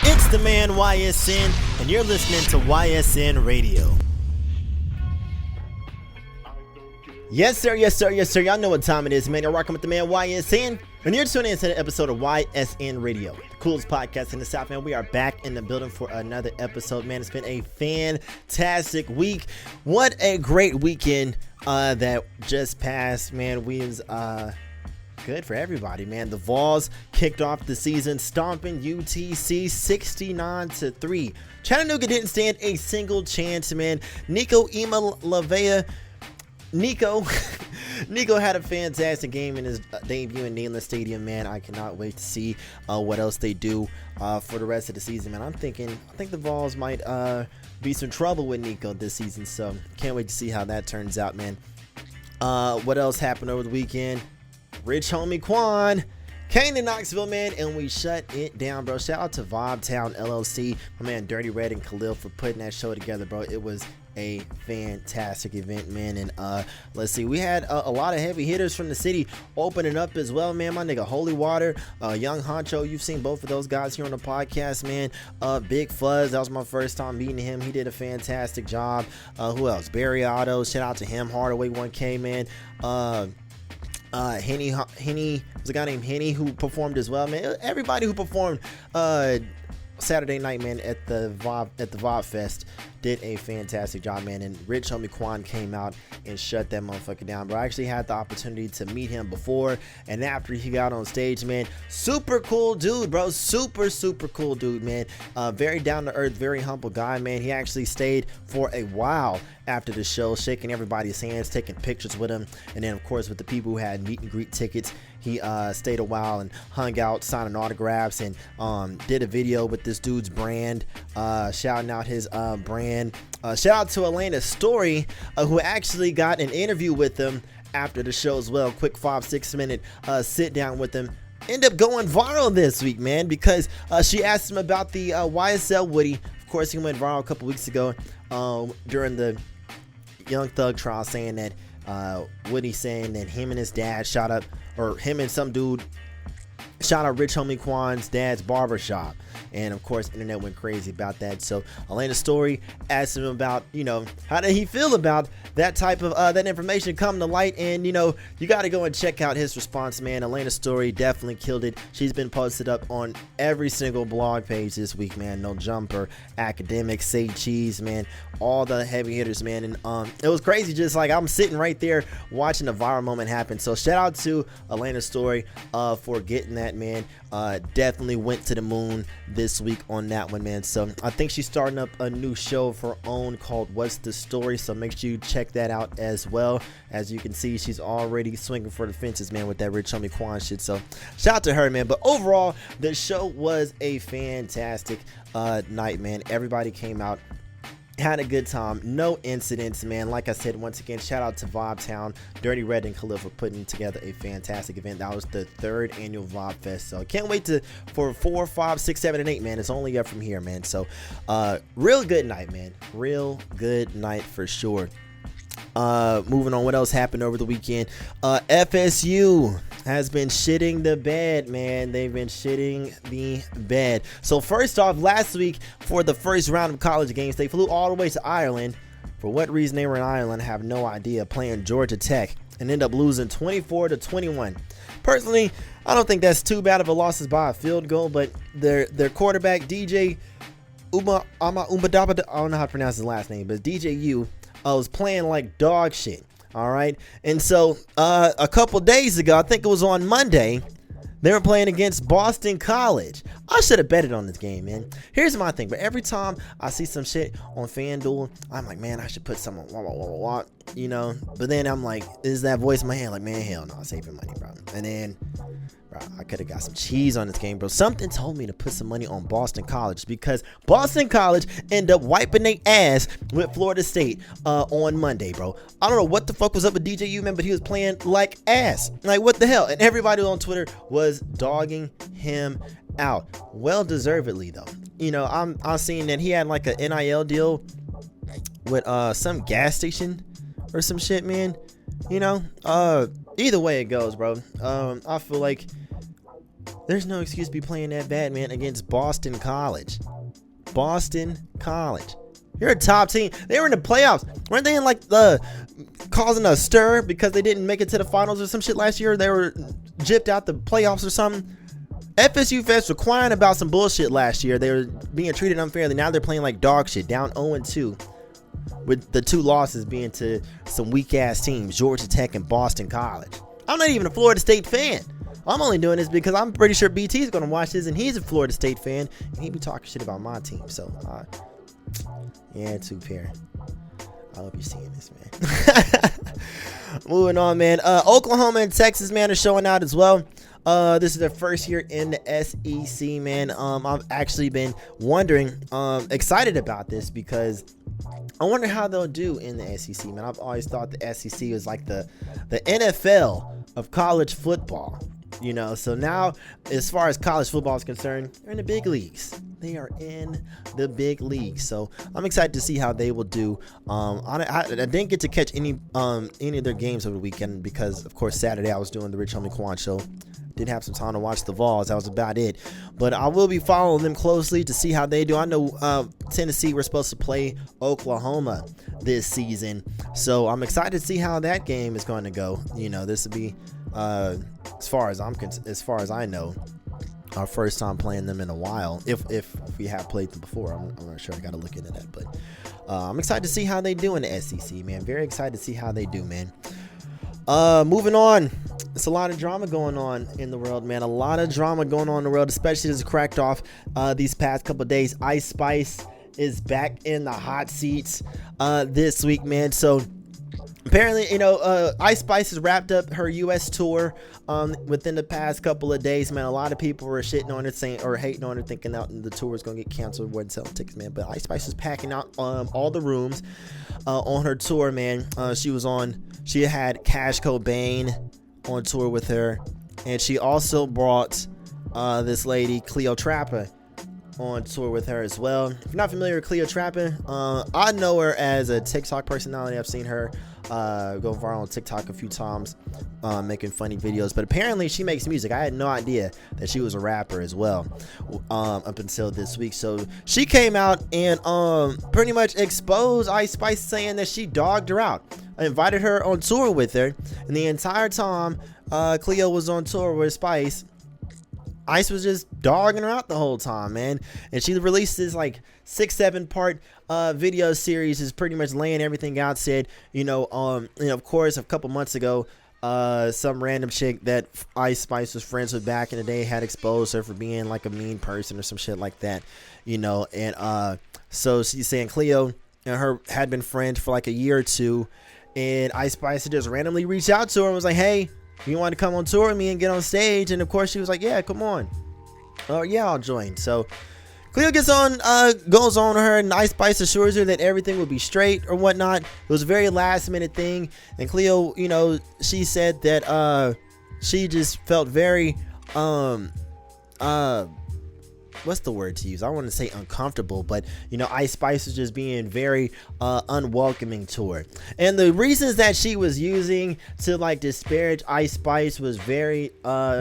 It's the man YSN, and you're listening to YSN Radio. Yes, sir, yes, sir, yes, sir. Y'all know what time it is, man. You're rocking with the man YSN, and you're tuning into the episode of YSN Radio, the coolest podcast in the South, man. We are back in the building for another episode, man. It's been a fantastic week. What a great weekend that just passed, man. We was good for everybody, man. The Vols kicked off the season stomping UTC 69-3. Chattanooga didn't stand a single chance, man. Nico had a fantastic game in his debut in Neyland Stadium, man. I cannot wait to see what else they do for the rest of the season, man. I think the Vols might be some trouble with Nico this season, so can't wait to see how that turns out, man. What else happened over the weekend? Rich Homie Quan came to Knoxville, man, and we shut it down, bro. Shout out to Vibetown LLC, my man Dirty Red and Khalil for putting that show together, bro. It was a fantastic event, man. And let's see, we had a lot of heavy hitters from the city opening up as well, man. My nigga Holy Water, Young Honcho, you've seen both of those guys here on the podcast, man. Big Fuzz, that was my first time meeting him. He did a fantastic job. Who else? Barry Otto, shout out to him. Hardaway 1K, man. Henny was a guy named Henny who performed as well, man. Everybody who performed Saturday night, man, at the Vybefest did a fantastic job, man. And Rich Homie Quan came out and shut that motherfucker down, bro. I actually had the opportunity to meet him before and after he got on stage, man. Super cool dude, bro. Super cool dude, man. Very down to earth, very humble guy, man. He actually stayed for a while after the show, shaking everybody's hands, taking pictures with him, and then of course with the people who had meet and greet tickets, he stayed a while and hung out, signing autographs, and did a video with this dude's brand, shouting out his brand. Shout out to Elena Story, who actually got an interview with him after the show as well. Quick 5-6 minute sit down with him. End up going viral this week, man, because she asked him about the YSL Woody. Of course, he went viral a couple weeks ago during the Young Thug trial, saying that Woody saying that him and his dad him and some dude shot out Rich Homie Quan's dad's barbershop. And of course, internet went crazy about that. So Elena Story asked him about, how did he feel about that type of that information coming to light. And you got to go and check out his response, man. Elena Story definitely killed it. She's been posted up on every single blog page this week, man. No Jumper, Academic, Say Cheese, man. All the heavy hitters, man. And it was crazy. Just like I'm sitting right there watching the viral moment happen. So shout out to Elena Story for getting that, man. Definitely went to the moon this week on that one, man. So I think she's starting up a new show of her own called What's the Story, so make sure you check that out as well. As you can see, she's already swinging for the fences, man, with that Rich Homie Quan shit. So shout out to her, man. But overall, the show was a fantastic night, man. Everybody came out, had a good time, no incidents, man. Like I said, once again, shout out to Vibetown, Dirty Red and Khalil for putting together a fantastic event. That was the 3rd annual Vybefest, so can't wait for 4, 5, 6, 7, and 8, man. It's only up from here, man. So real good night, man. Real good night for sure. Moving on, what else happened over the weekend? FSU has been shitting the bed, man. They've been shitting the bed. So first off, last week for the first round of college games, they flew all the way to Ireland. For what reason they were in Ireland, I have no idea, playing Georgia Tech and end up losing 24-21. Personally, I don't think that's too bad of a loss by a field goal, but their quarterback, DJ Umbadaba, I don't know how to pronounce his last name, but DJU was playing like dog shit. All right. And so a couple days ago, I think it was on Monday, they were playing against Boston College. I should have betted on this game, man. Here's my thing. But every time I see some shit on FanDuel, I'm like, man, I should put some on, But then I'm like, is that voice in my head? Like, man, hell no, save your money, bro. And then, bro, I could have got some cheese on this game, bro. Something told me to put some money on Boston College because Boston College end up wiping their ass with Florida State on Monday, bro. I don't know what the fuck was up with DJU, man, but he was playing like ass. Like, what the hell? And everybody on Twitter was dogging him out. Well deservedly, though. I'm seeing that he had like a NIL deal with some gas station or some shit, man. Either way it goes, bro. I feel like There's no excuse to be playing that bad, man, against Boston College. Boston College. You're a top team. They were in the playoffs. Weren't they in like the causing a stir because they didn't make it to the finals or some shit last year? They were gypped out the playoffs or something. FSU fans were crying about some bullshit last year. They were being treated unfairly. Now they're playing like dog shit, down 0-2, with the 2 losses being to some weak ass teams, Georgia Tech and Boston College. I'm not even a Florida State fan. I'm only doing this because I'm pretty sure BT is going to watch this, and he's a Florida State fan, and he be talking shit about my team. So, yeah, 2-pair. I hope you're seeing this, man. Moving on, man. Oklahoma and Texas, man, are showing out as well. This is their first year in the SEC, man. I've actually been wondering, excited about this because I wonder how they'll do in the SEC, man. I've always thought the SEC was like the NFL of college football, you know. So now, as far as college football is concerned, they're in the big leagues. They are in the big leagues. So I'm excited to see how they will do. I didn't get to catch any of their games over the weekend because, of course, Saturday I was doing the Rich Homie Quan show. Did have some time to watch the Vols. That was about it. But I will be following them closely to see how they do. I know Tennessee, we're supposed to play Oklahoma this season. So I'm excited to see how that game is going to go. You know, this will be, as far as I know, our first time playing them in a while. If we have played them before, I'm not sure. I got to look into that. But I'm excited to see how they do in the SEC, man. Very excited to see how they do, man. Moving on. It's a lot of drama going on in the world, man. A lot of drama going on in the world, especially as it cracked off these past couple of days. Ice Spice is back in the hot seats this week, man. So apparently, you know, Ice Spice has wrapped up her U.S. tour within the past couple of days, man. A lot of people were shitting on it, saying, or hating on it, thinking that the tour is going to get canceled, wasn't selling tickets, man. But Ice Spice is packing out all the rooms on her tour, man. She had Cash Cobain on tour with her, and she also brought this lady Cleotrapa on tour with her as well. If you're not familiar with Cleotrapa, I know her as a TikTok personality. I've seen her go viral on TikTok a few times, making funny videos, but apparently she makes music. I had no idea that she was a rapper as well up until this week. So she came out and pretty much exposed Ice Spice, saying that she dogged her out. I invited her on tour with her, and the entire time Cleo was on tour with Spice, Ice was just dogging her out the whole time, man. And she released this like 6-7 part video series, is pretty much laying everything out. Said, of course, a couple months ago, some random chick that Ice Spice was friends with back in the day had exposed her for being like a mean person or some shit like that, and so she's saying Cleo and her had been friends for like a year or two, and Ice Spice just randomly reached out to her and was like, hey, you want to come on tour with me and get on stage? And of course she was like, yeah, come on. Oh yeah, I'll join. So Cleo goes on her, and Ice Spice assures her that everything will be straight or whatnot. It was a very last minute thing, and Cleo, she said that she just felt very what's the word to use? I want to say uncomfortable, but Ice Spice was just being very unwelcoming to her. And the reasons that she was using to like disparage Ice Spice was very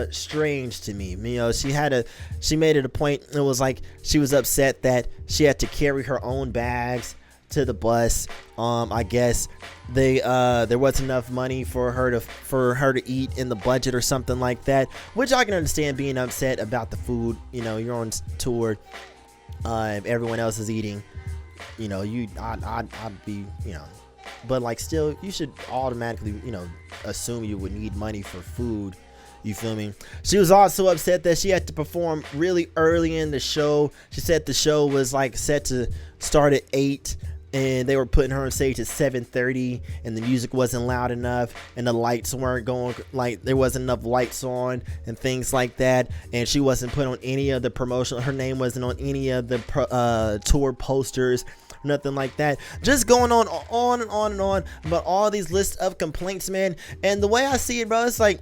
strange to me. She made it a point. It was like she was upset that she had to carry her own bags to the bus. I guess there wasn't enough money for her to eat in the budget or something like that, which I can understand, being upset about the food. You're on tour, everyone else is eating, I'd be, but like still you should automatically assume you would need money for food. You feel me? She was also upset that she had to perform really early in the show. She said the show was like set to start at 8, and they were putting her on stage at 7:30, and the music wasn't loud enough, and the lights weren't going, like there wasn't enough lights on and things like that. And she wasn't put on any of the promotion. Her name wasn't on any of the tour posters, nothing like that. Just going on and on and on about all these lists of complaints, man. And the way I see it, bro, it's like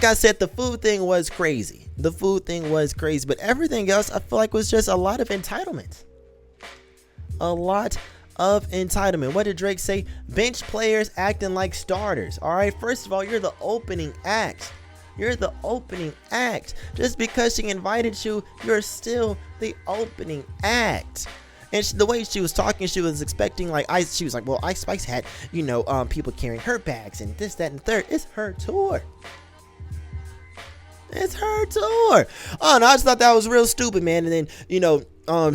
I said, the food thing was crazy. But everything else I feel like was just a lot of entitlement. What did Drake say? Bench players acting like starters. All right, first of all, you're the opening act. You're the opening act. Just because she invited you, you're still the opening act. And the way she was talking, she was expecting like she was like, well, Ice Spice had, people carrying her bags and this, that, and third. It's her tour. It's her tour. Oh, no, I just thought that was real stupid, man. And then,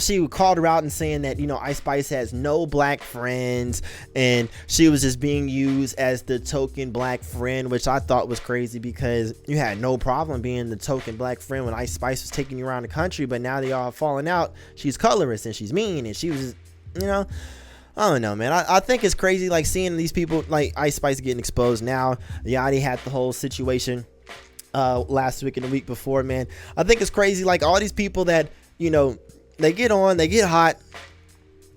she called her out and saying that, Ice Spice has no black friends, and she was just being used as the token black friend, which I thought was crazy because you had no problem being the token black friend when Ice Spice was taking you around the country, but now they all falling out. She's colorist and she's mean, and she was, I don't know, man. I think it's crazy, like, seeing these people like Ice Spice getting exposed now. Yachty had the whole situation last week and the week before, man. I think it's crazy, like, all these people that, they get on, they get hot,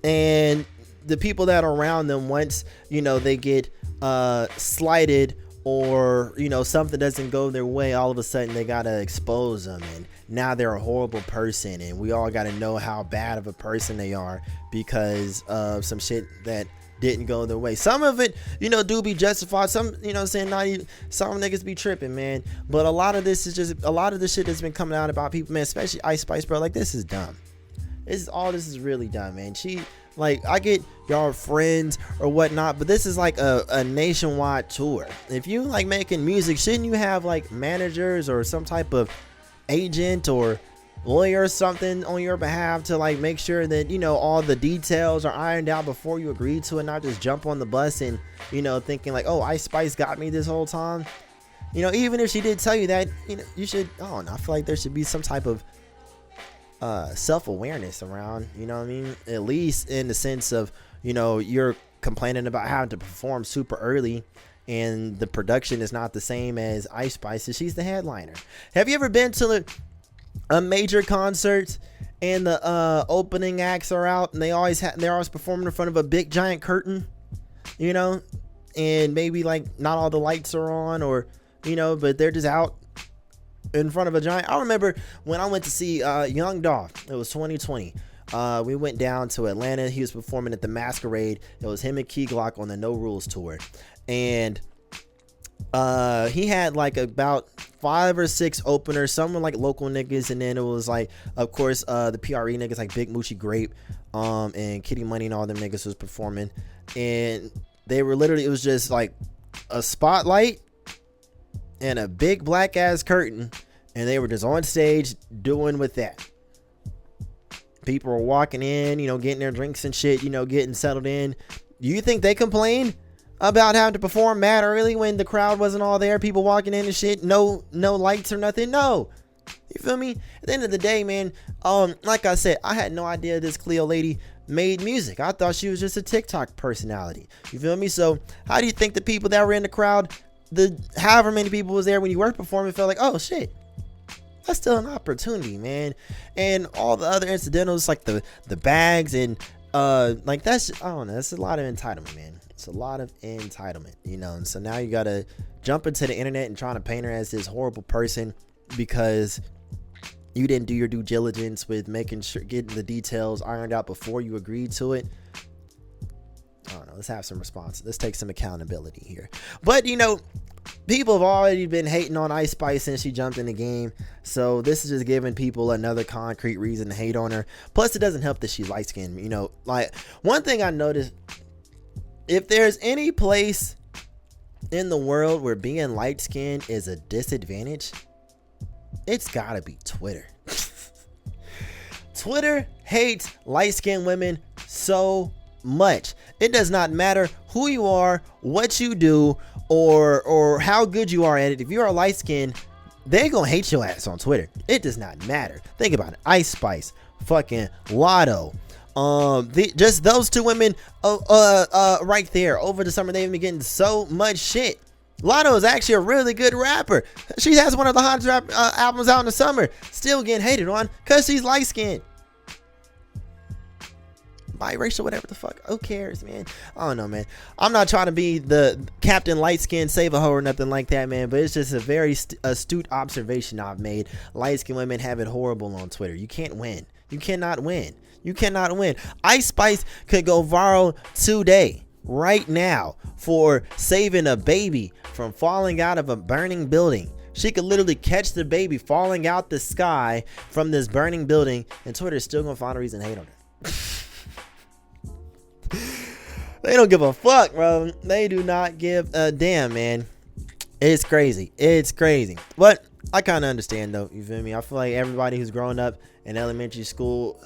and the people that are around them, once, they get slighted or, something doesn't go their way, all of a sudden they gotta expose them, and now they're a horrible person, and we all gotta know how bad of a person they are because of some shit that didn't go their way. Some of it, do be justified. Some, saying not even, some niggas be tripping, man. But a lot of this is just, a lot of the shit that's been coming out about people, man, especially Ice Spice, bro. Like, this is dumb. This is really dumb, man. She, like, I get y'all are friends or whatnot, but this is like a nationwide tour. If you like making music, shouldn't you have like managers or some type of agent or lawyer or something on your behalf to like make sure that all the details are ironed out before you agree to it, not just jump on the bus and thinking like, oh, Ice Spice got me this whole time. Even if she did tell you that, you should, I don't know, I feel like there should be some type of self-awareness around, what I mean, at least in the sense of, you're complaining about having to perform super early and the production is not the same as Ice Spice, and she's the headliner. Have you ever been to a major concert and the opening acts are out and they're always performing in front of a big giant curtain, and maybe like not all the lights are on, or but they're just out in front of a giant. I remember when I went to see Young Dolph. It was 2020. We went down to Atlanta. He was performing at the Masquerade. It was him and Key Glock on the No Rules tour, and he had like about 5 or 6 openers. Some were like local niggas, and then it was like, of course, the PRE niggas like Big Moochie Grape, and Kitty Money and all them niggas was performing, and they were literally, it was just like a spotlight and a big black ass curtain, and they were just on stage doing with that. People were walking in, getting their drinks and shit, getting settled in. Do you think they complained about having to perform mad early when the crowd wasn't all there, people walking in and shit, no lights or nothing? No. You feel me? At the end of the day, man, like I said, I had no idea this Cleo lady made music. I thought she was just a TikTok personality. You feel me? So how do you think the people that were in the crowd, however many people was there when you were performing, felt like, oh shit, that's still an opportunity, man? And all the other incidentals, like the bags and like that's, I don't know, that's a lot of entitlement, man. It's a lot of entitlement, and so now you gotta jump into the internet and trying to paint her as this horrible person because you didn't do your due diligence with making sure, getting the details ironed out before you agreed to it. I don't know, let's have some response. Let's take some accountability here. But people have already been hating on Ice Spice since she jumped in the game, so this is just giving people another concrete reason to hate on her. Plus, it doesn't help that she's light skinned. Like, one thing I noticed, if there's any place in the world where being light skinned is a disadvantage, it's gotta be Twitter. Twitter hates light skinned women so much. It does not matter who you are, what you do, or how good you are at it. If you are light skinned, they're gonna hate your ass on Twitter. It does not matter. Think about it. Ice Spice, fucking Lotto, just those two women right there over the summer, they've been getting so much shit. Lotto is actually a really good rapper. She has one of the hottest rap albums out in the summer, still getting hated on because she's light skinned, biracial, whatever the fuck. Who cares, man? I don't know, man. I'm not trying to be the Captain Light Skin Save a Hoe or nothing like that, man, but it's just a very astute observation I've made. Light skinned women have it horrible on Twitter. You can't win. You cannot win. You cannot win. Ice Spice could go viral today, right now, for saving a baby from falling out of a burning building. she could literally catch the baby falling out the sky from this burning building, and Twitter's still gonna find a reason to hate on her. They don't give a fuck, bro. They do not give a damn, man. It's crazy. It's crazy. But I kind of understand, though. You feel me? I feel like everybody who's growing up in elementary school,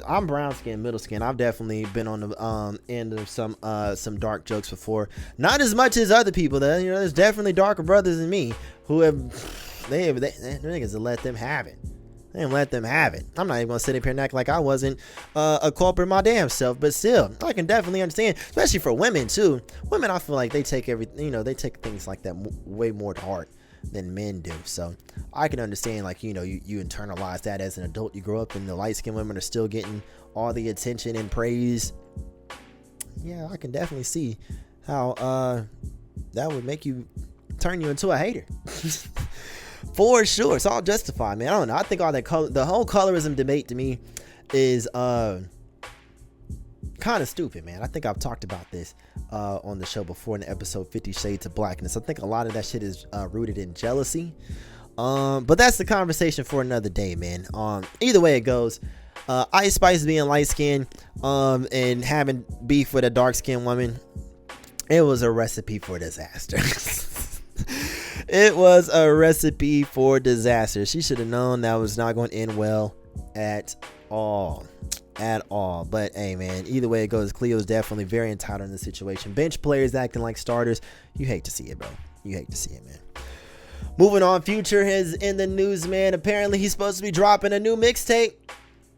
I'm brown skin, middle skin. I've definitely been on the end of some dark jokes before. Not as much as other people, though. You know, there's definitely darker brothers than me who have they niggas to let them have it. They didn't let them have it. I'm not even gonna sit up here and act like I wasn't a culprit my damn self, but still, I can definitely understand, especially for women too. Women, I feel like they take they take things like that way more to heart than men do. So I can understand, like, you internalize that as an adult. You grow up and the light-skinned women are still getting all the attention and praise. Yeah, I can definitely see how that would make you turn you into a hater. For sure. It's all justified, man. I don't know. I think all that the whole colorism debate to me is kind of stupid, man. I think I've talked about this on the show before in the episode 50 Shades of Blackness. I think a lot of that shit is rooted in jealousy. But that's the conversation for another day, man. Either way it goes, Ice Spice being light skinned and having beef with a dark skinned woman, it was a recipe for disaster. It was a recipe for disaster. She should have known that was not going to end well at all. But hey, man, either way it goes, Cleo's definitely very entitled in the situation. Bench players acting like starters. You hate to see it, bro. You hate to see it, man. Moving on, Future is in the news, man. Apparently he's supposed to be dropping a new mixtape,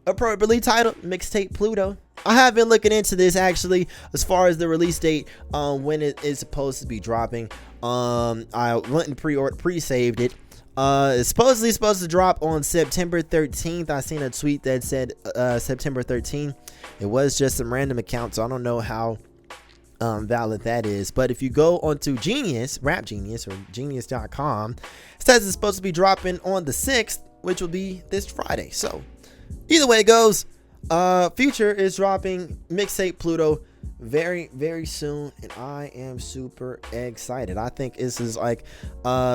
appropriately titled Mixtape Pluto. I have been looking into this, actually, as far as the release date, when it is supposed to be dropping. I went and pre-saved it. It's supposedly supposed to drop on September 13th. I seen a tweet that said September 13th. It was just some random account, so I don't know how valid that is. But if you go onto Rap Genius or genius.com, it says it's supposed to be dropping on the 6th, which will be this Friday. So either way it goes, Future is dropping Mixtape Pluto very, very soon, and I am super excited. I think this is like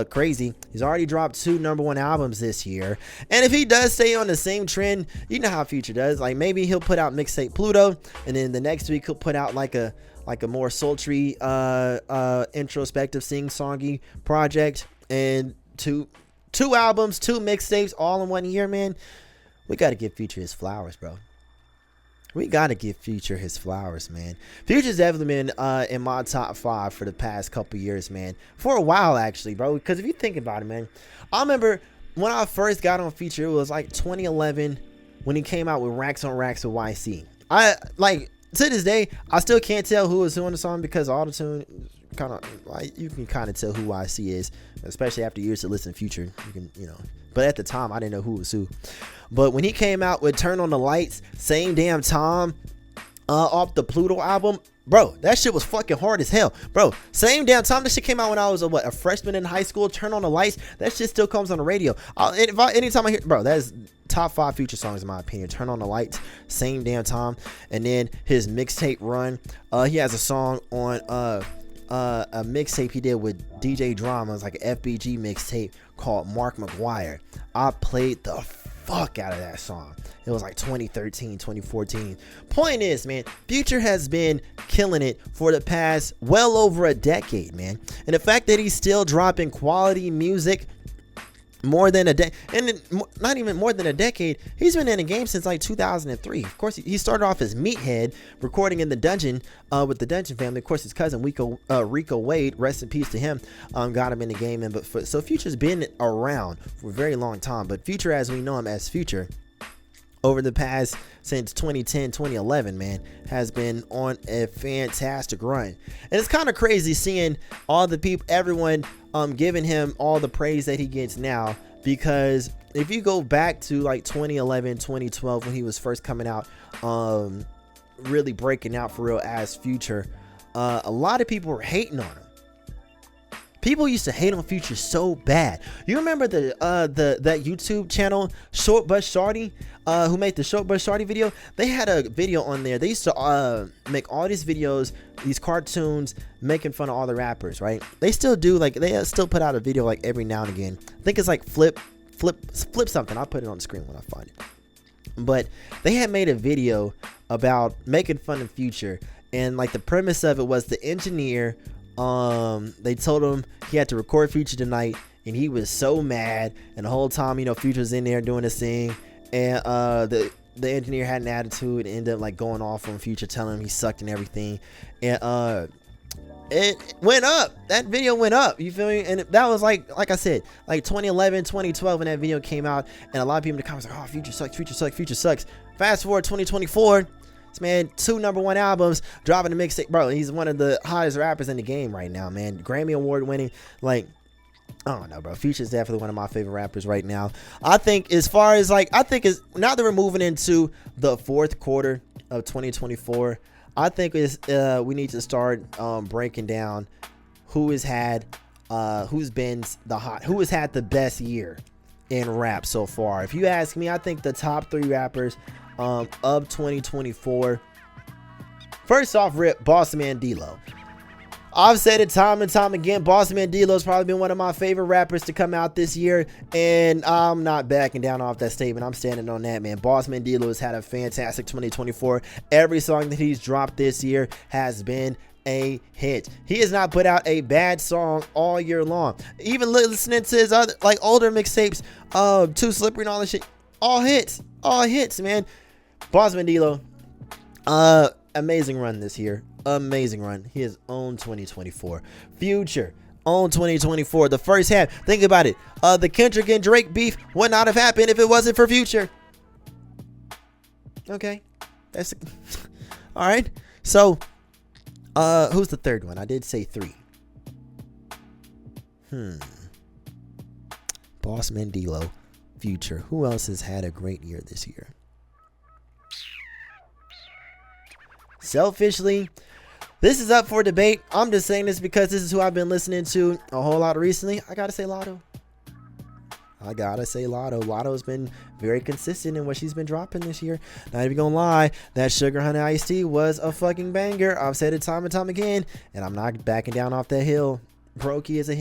crazy. He's already dropped 2 #1 albums this year, and if he does stay on the same trend, you know how Future does. Like, maybe he'll put out Mixtape Pluto, and then the next week he'll put out like a more sultry introspective sing-songy project, and two albums, 2 mixtapes all in 1 year, man. We got to give Future his flowers, bro. We got to give Future his flowers, man. Future's definitely been in my top 5 for the past couple years, man. For a while, actually, bro. Because if you think about it, man, I remember when I first got on Future, it was like 2011 when he came out with Racks on Racks with YC. To this day, I still can't tell who was who on the song because autotune kind of, like, you can kind of tell who YC is, especially after years to listen to Future. You can, but at the time, I didn't know who was who. But when he came out with Turn on the Lights, Same Damn Time, off the Pluto album, bro, that shit was fucking hard as hell. Bro, Same Damn Time, that shit came out when I was a freshman in high school. Turn on the Lights, that shit still comes on the radio. Anytime I hear, bro, that is top 5 Future songs in my opinion. Turn on the Lights, Same Damn Time, and then his mixtape run. He has a song on a mixtape he did with DJ Drama. It's like an FBG mixtape called Mark McGuire. I played the fuck out of that song. It was like 2013, 2014. Point is, man, Future has been killing it for the past well over a decade, man. And the fact that he's still dropping quality music more than a decade, and not even more than a decade, he's been in the game since like 2003. Of course, he started off as Meathead, recording in the dungeon with the Dungeon Family. Of course, his cousin Rico Wade, rest in peace to him, got him in the game. So Future's been around for a very long time. But Future, as we know him as Future, over the past, since 2010, 2011, man, has been on a fantastic run. And it's kind of crazy seeing all the people, everyone giving him all the praise that he gets now, because if you go back to like 2011, 2012, when he was first coming out, really breaking out for real as Future, a lot of people were hating on him. People used to hate on Future so bad. You remember that YouTube channel Short But Shorty, who made the Short But Shorty video? They had a video on there. They used to make all these videos, these cartoons, making fun of all the rappers, right? They still do, like, they still put out a video like every now and again. I think it's like flip something. I'll put it on the screen when I find it. But they had made a video about making fun of Future, and like the premise of it was the engineer, they told him he had to record Future tonight, and he was so mad, and the whole time, you know, Future's in there doing his thing, and the engineer had an attitude and ended up like going off on Future, telling him he sucked and everything, and it went up. That video went up, you feel me? And that was like I said, like 2011, 2012 when that video came out, and a lot of people in the comments like, oh, Future sucks, Future sucks, Future sucks. Fast forward 2024, this man, 2 #1 albums, dropping a mixtape. Bro, he's one of the hottest rappers in the game right now, man. Grammy Award winning. Like, I don't know, bro. Future's definitely one of my favorite rappers right now. I think as far as like, I think is now that we're moving into the 4th quarter of 2024, I think is we need to start breaking down who has had who has had the best year in rap so far. If you ask me, I think the top 3 rappers of 2024. First off, rip Boss Man D-Lo. I've said it time and time again, Boss Man D-Lo's probably been one of my favorite rappers to come out this year, and I'm not backing down off that statement. I'm standing on that, man. Boss Man D-Lo has had a fantastic 2024. Every song that he's dropped this year has been a hit. He has not put out a bad song all year long. Even listening to his other, like, older mixtapes, Too Slippery and all this shit, all hits, man. Boss Man D-Lo, amazing run this year. Amazing run. He has owned 2024. Future owned 2024. The first half, think about it. The Kendrick and Drake beef would not have happened if it wasn't for Future. Okay, that's all right. So, who's the third one? I did say 3. Boss Man D-Lo, Future. Who else has had a great year this year? Selfishly, this is up for debate. I'm just saying this because this is who I've been listening to a whole lot recently. I gotta say Lotto. Lotto's been very consistent in what she's been dropping this year. Not even gonna lie, that Sugar Honey Iced Tea was a fucking banger. I've said it time and time again, and I'm not backing down off that hill. Brokey is a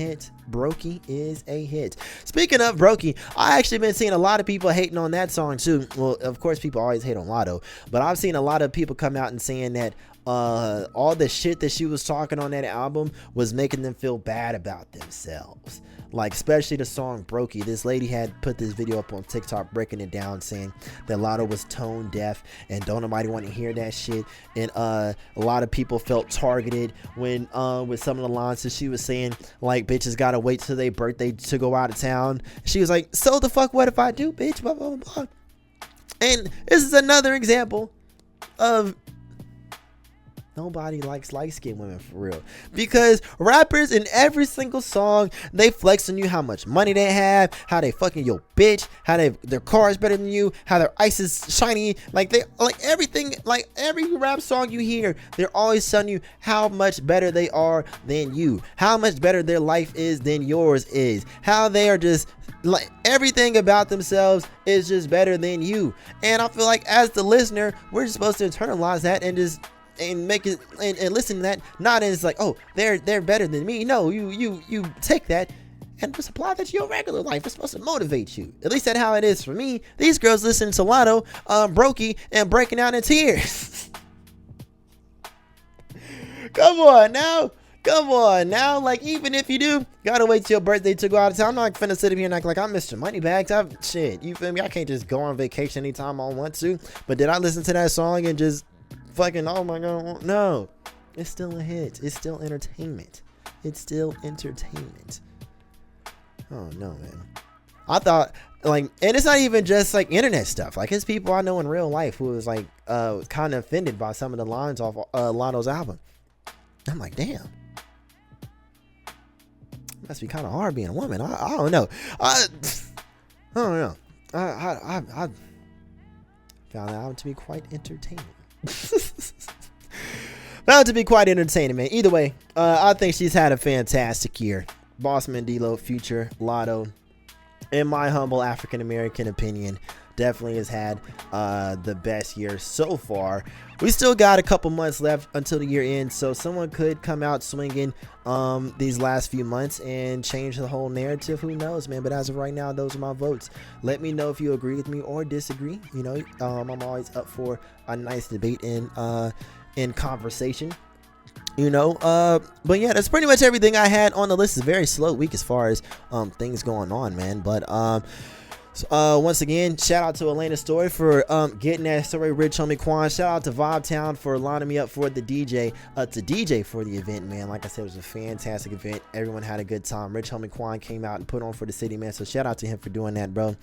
hit. Speaking of Brokey, I actually been seeing a lot of people hating on that song too. Well, of course, people always hate on Lotto, but I've seen a lot of people come out and saying that all the shit that she was talking on that album was making them feel bad about themselves. Like, especially the song Brokey. This lady had put this video up on TikTok breaking it down, saying that Lotto was tone deaf and don't nobody want to hear that shit. And a lot of people felt targeted when with some of the lines that she was saying, like, bitches gotta wait till their birthday to go out of town. She was like, so the fuck what if I do, bitch? Blah, blah, blah. And this is another example of nobody likes light-skinned women for real, because rappers in every single song, they flex on you how much money they have, how they fucking your bitch, how their car is better than you, how their ice is shiny, like everything, like every rap song you hear, they're always telling you how much better they are than you, how much better their life is than yours is, how they are just like everything about themselves is just better than you. And I feel like as the listener, we're just supposed to internalize that and just make it and listen to that, not as like, oh, they're better than me. No, you take that and just apply that to your regular life. It's supposed to motivate you. At least that's how it is for me. These girls listening to Lotto, Brokey, and breaking out in tears. Come on now. Like, even if you do gotta wait till your birthday to go out of town, I'm not finna sit here and act like I'm Mr. Moneybags. Shit, you feel me? I can't just go on vacation anytime I want to. But did I listen to that song and just fucking, oh my god, no. It's still a hit. It's still entertainment. Oh no, man. I thought, like, and it's not even just like internet stuff. Like, it's people I know in real life who was like kind of offended by some of the lines off Lotto's album. I'm like, damn, must be kind of hard being a woman. I don't know. I don't know. I found that out to be quite entertaining. Found to be quite entertaining, man. Either way, I think she's had a fantastic year. Bossman, D-Lo, Future, Lotto, in my humble African American opinion, definitely has had the best year so far. We still got a couple months left until the year ends, so someone could come out swinging these last few months and change the whole narrative. Who knows, man? But as of right now, those are my votes. Let me know if you agree with me or disagree. You know, I'm always up for a nice debate in conversation. You know, but yeah, that's pretty much everything I had on the list. It's a very slow week as far as things going on, man. But once again, shout out to Elena Story for getting that story. Rich Homie Quan, shout out to Vibetown for lining me up for the DJ for the event, man. Like I said, it was a fantastic event. Everyone had a good time. Rich Homie Quan came out and put on for the city, man. So shout out to him for doing that, bro.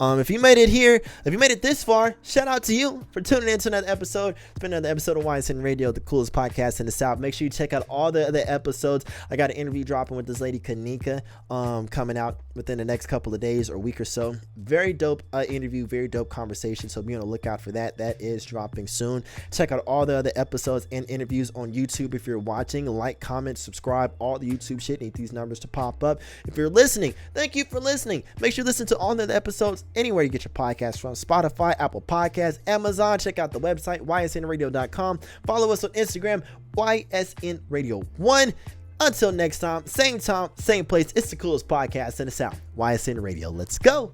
If you made it here, if you made it this far, shout out to you for tuning in to another episode. It's been another episode of YSN Radio, the coolest podcast in the South. Make sure you check out all the other episodes. I got an interview dropping with this lady Kanika coming out within the next couple of days or week or so. Very dope interview, very dope conversation, so be on the lookout for that. That is dropping soon. Check out all the other episodes and interviews on YouTube. If you're watching, like, comment, subscribe, all the YouTube shit. Need these numbers to pop up. If you're listening, thank you for listening. Make sure you listen to all the other episodes anywhere you get your podcasts from: Spotify, Apple Podcasts, Amazon. Check out the website ysnradio.com. Follow us on Instagram, ysnradio1. Until next time, same place, it's the coolest podcast in the South. YSN Radio. Let's go.